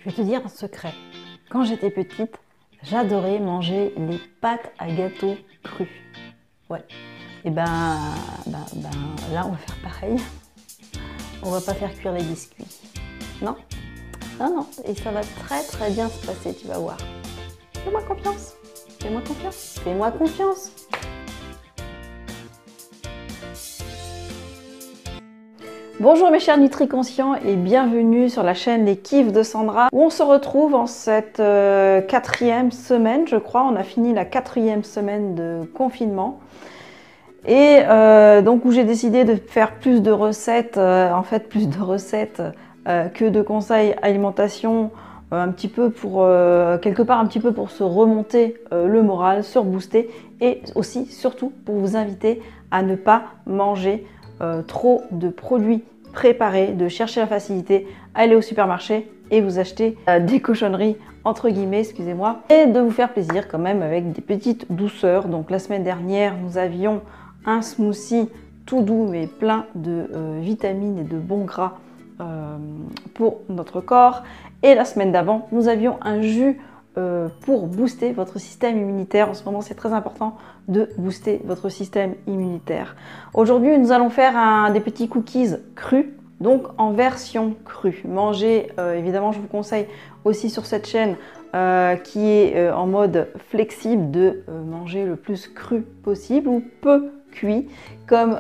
Je vais te dire un secret. Quand j'étais petite, j'adorais manger les pâtes à gâteau crues. Ouais. Et là, on va faire pareil. On va pas faire cuire les biscuits. Non, non, non. Et ça va très bien se passer, tu vas voir. Fais-moi confiance. Fais-moi confiance. Fais-moi confiance. Bonjour mes chers Nutri-Conscients et bienvenue sur la chaîne Les Kiffs de Sandra où on se retrouve en cette quatrième semaine, je crois. On a fini la quatrième semaine de confinement et donc où j'ai décidé de faire plus de recettes, plus de recettes que de conseils alimentation, un petit peu pour quelque part un petit peu pour se remonter le moral, se rebooster et aussi surtout pour vous inviter à ne pas manger trop de produits préparés, de chercher la facilité, aller au supermarché et vous acheter des cochonneries entre guillemets, excusez-moi, et de vous faire plaisir quand même avec des petites douceurs. Donc la semaine dernière, nous avions un smoothie tout doux mais plein de vitamines et de bons gras pour notre corps. Et la semaine d'avant, nous avions un jus pour booster votre système immunitaire. En ce moment, c'est très important de booster votre système immunitaire. Aujourd'hui, nous allons faire des petits cookies crus, donc en version crue. Manger, évidemment, je vous conseille aussi sur cette chaîne qui est en mode flexible de manger le plus cru possible ou peu cuit, comme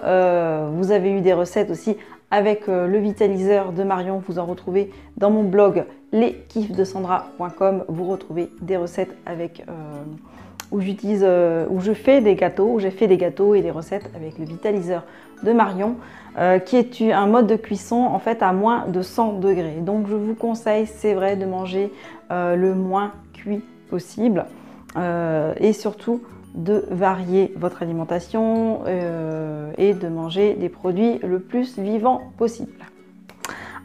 vous avez eu des recettes aussi avec le vitaliseur de Marion. Vous en retrouvez dans mon blog leskiffsdesandra.com. Vous retrouvez des recettes avec où je fais des gâteaux, où j'ai fait des gâteaux et des recettes avec le vitaliseur de Marion, qui est un mode de cuisson en fait à moins de 100 degrés. Donc je vous conseille, c'est vrai, de manger le moins cuit possible et surtout de varier votre alimentation et de manger des produits le plus vivants possible.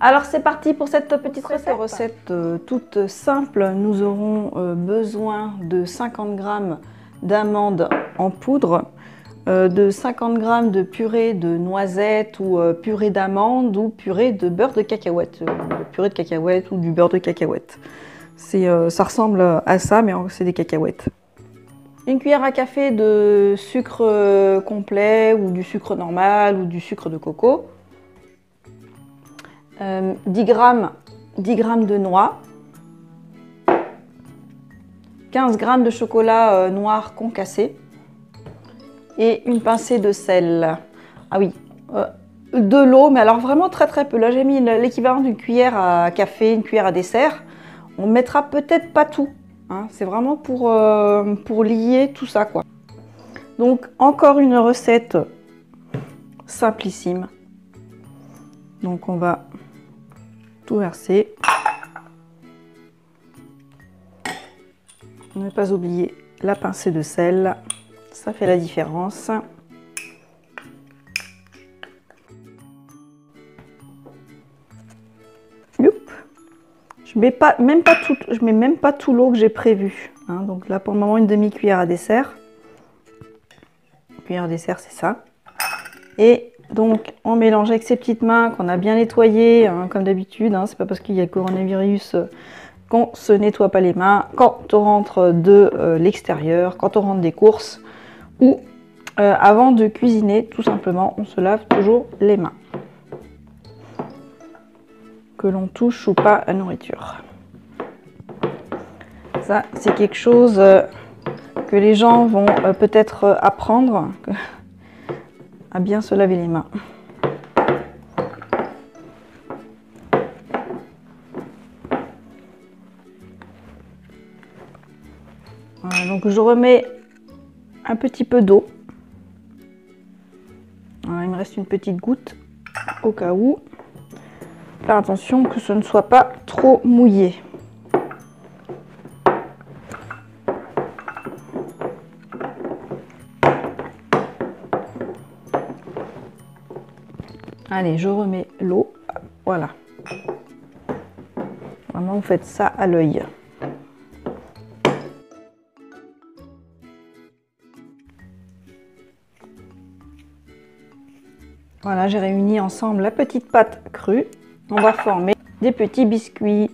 Alors c'est parti pour cette petite recette toute simple. Nous aurons besoin de 50 g d'amandes en poudre, de 50 g de purée de noisettes ou purée d'amandes ou purée de beurre de cacahuète, purée de cacahuète ou du beurre de cacahuète. Ça ressemble à ça mais c'est des cacahuètes. Une cuillère à café de sucre complet ou du sucre normal ou du sucre de coco. 10 g de noix. 15 g de chocolat noir concassé. Et une pincée de sel. Ah oui, de l'eau, mais alors vraiment très peu. Là j'ai mis l'équivalent d'une cuillère à café, une cuillère à dessert. On ne mettra peut-être pas tout. Hein, c'est vraiment pour lier tout ça, quoi. Donc encore une recette simplissime. Donc on va tout verser. Ne pas oublier la pincée de sel, ça fait la différence. Je mets même pas tout l'eau que j'ai prévu. Hein. Donc là pour le moment une demi-cuillère à dessert. Une cuillère à dessert c'est ça. Et donc on mélange avec ses petites mains qu'on a bien nettoyées, hein, comme d'habitude. Hein. C'est pas parce qu'il y a le coronavirus qu'on se nettoie pas les mains. Quand on rentre de l'extérieur, quand on rentre des courses ou avant de cuisiner, tout simplement, on se lave toujours les mains. Que l'on touche ou pas à la nourriture. Ça, c'est quelque chose que les gens vont peut-être apprendre à bien se laver les mains. Voilà, donc je remets un petit peu d'eau. Voilà, il me reste une petite goutte au cas où. Faire attention que ce ne soit pas trop mouillé. Allez, je remets l'eau. Voilà. Vraiment, vous faites ça à l'œil. Voilà, j'ai réuni ensemble la petite pâte crue. On va former des petits biscuits.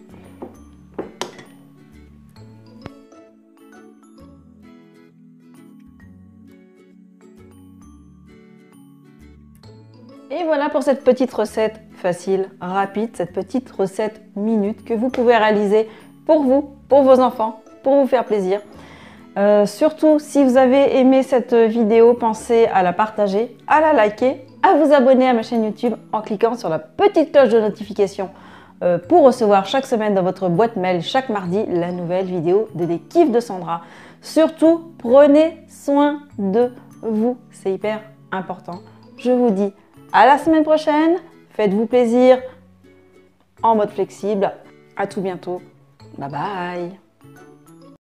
pour cette petite recette facile, rapide, cette petite recette minute que vous pouvez réaliser pour vous, pour vos enfants, pour vous faire plaisir. Surtout, si vous avez aimé cette vidéo, pensez à la partager, à la liker, à vous abonner à ma chaîne YouTube en cliquant sur la petite cloche de notification pour recevoir chaque semaine dans votre boîte mail, chaque mardi, la nouvelle vidéo des kiffs de Sandra. Surtout, prenez soin de vous, c'est hyper important. Je vous dis à la semaine prochaine, faites-vous plaisir en mode flexible. À tout bientôt. Bye bye.